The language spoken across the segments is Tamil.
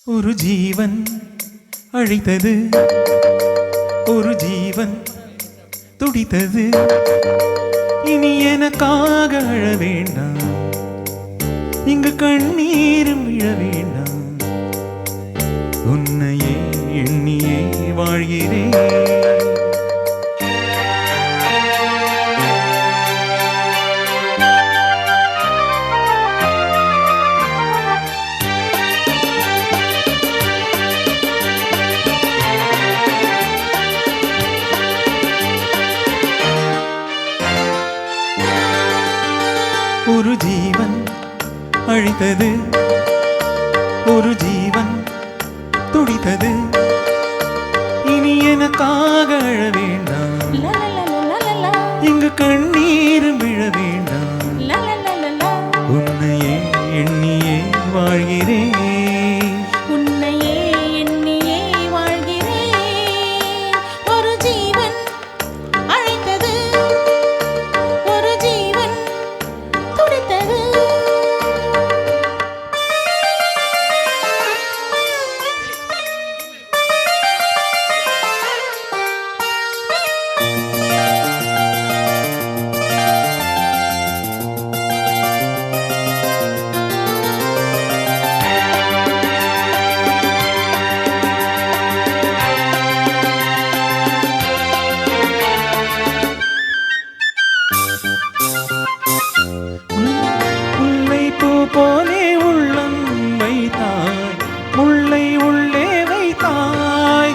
ஒரு ஜீவன் அழைத்தது, ஒரு ஜீவன் துடித்தது. இனி எனக்காக அழ வேண்டாம், இங்கு கண்ணீரும் விழ வேண்டாம். உன்னையே எண்ணியே வாழ்கிறேன். ஒரு ஜீவன் அழைத்தது, ஒரு ஜீவன் துடித்தது. இனி எனக்காக அழ வேண்டாம், இங்கு கண்ணீரும் விழ வேண்டாம். உன்னையே எண்ணியே வாழ்கிறேன். போலே உள்ளம் வைத்தாய், முல்லை உள்ளே வைத்தாய்.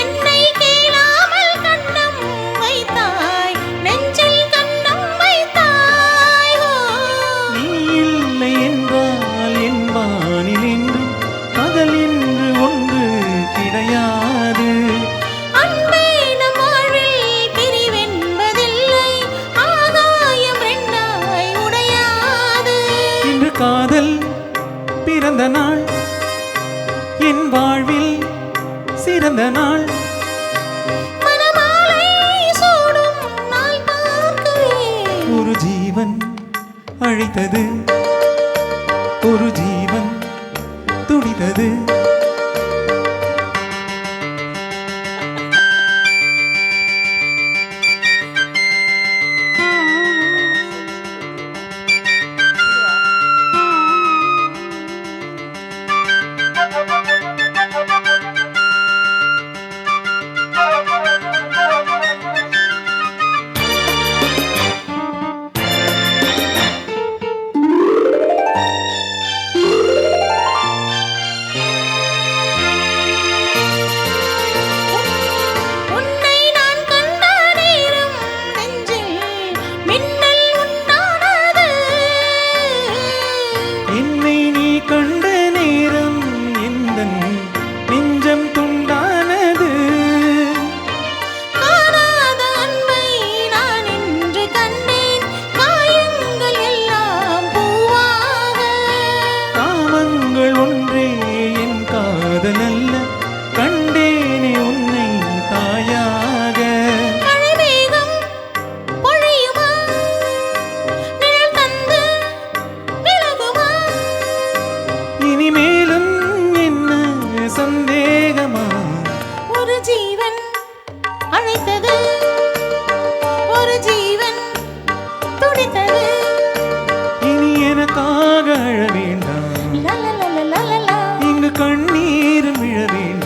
என்னை கேளாமல் கண்ணம் வைத்தாய், நெஞ்சில் கண்ணம் வைத்தாய். நீ இல்லை என்றால் என் வானில் என்றும் பகல் என்று ஒன்று கிடையாது. அன்பே நம் வாழ்வில் பிரிவென்பதில்லை, ஆகாயம் ரெண்டாய் உடையாது. இன்று காதல் பிறந்த நாள், என் வாழ்வில் சிறந்த நாள். மணமாலை சூடும் நாள் பார்க்கவே. ஒரு ஜீவன் அழைத்தது, ஒரு ஜீவன் துடித்தது. கண்ட நேரம் எந்தன் நெஞ்சம் துண்டானது. காணாத அன்பை நான் இன்று கண்டேன், காயங்கள் எல்லாம் பூவாக. காமங்கள் ஒன்றே என் காதல் அல்ல, கண்டேனே உன்னை தாயாக. மழைமேகம் பொழியுமா, நிழல் தந்து விலகுமா? இனிமேலும் என்ன சந்தேகமா? ஒரு ஜீவன் அழைத்தது, ஒரு ஜீவன் துடித்தது. இனி எனக்காக அழ வேண்டாம், லலலலலலலா. இங்கு கண்ணீரும் விழ வேண்டாம்.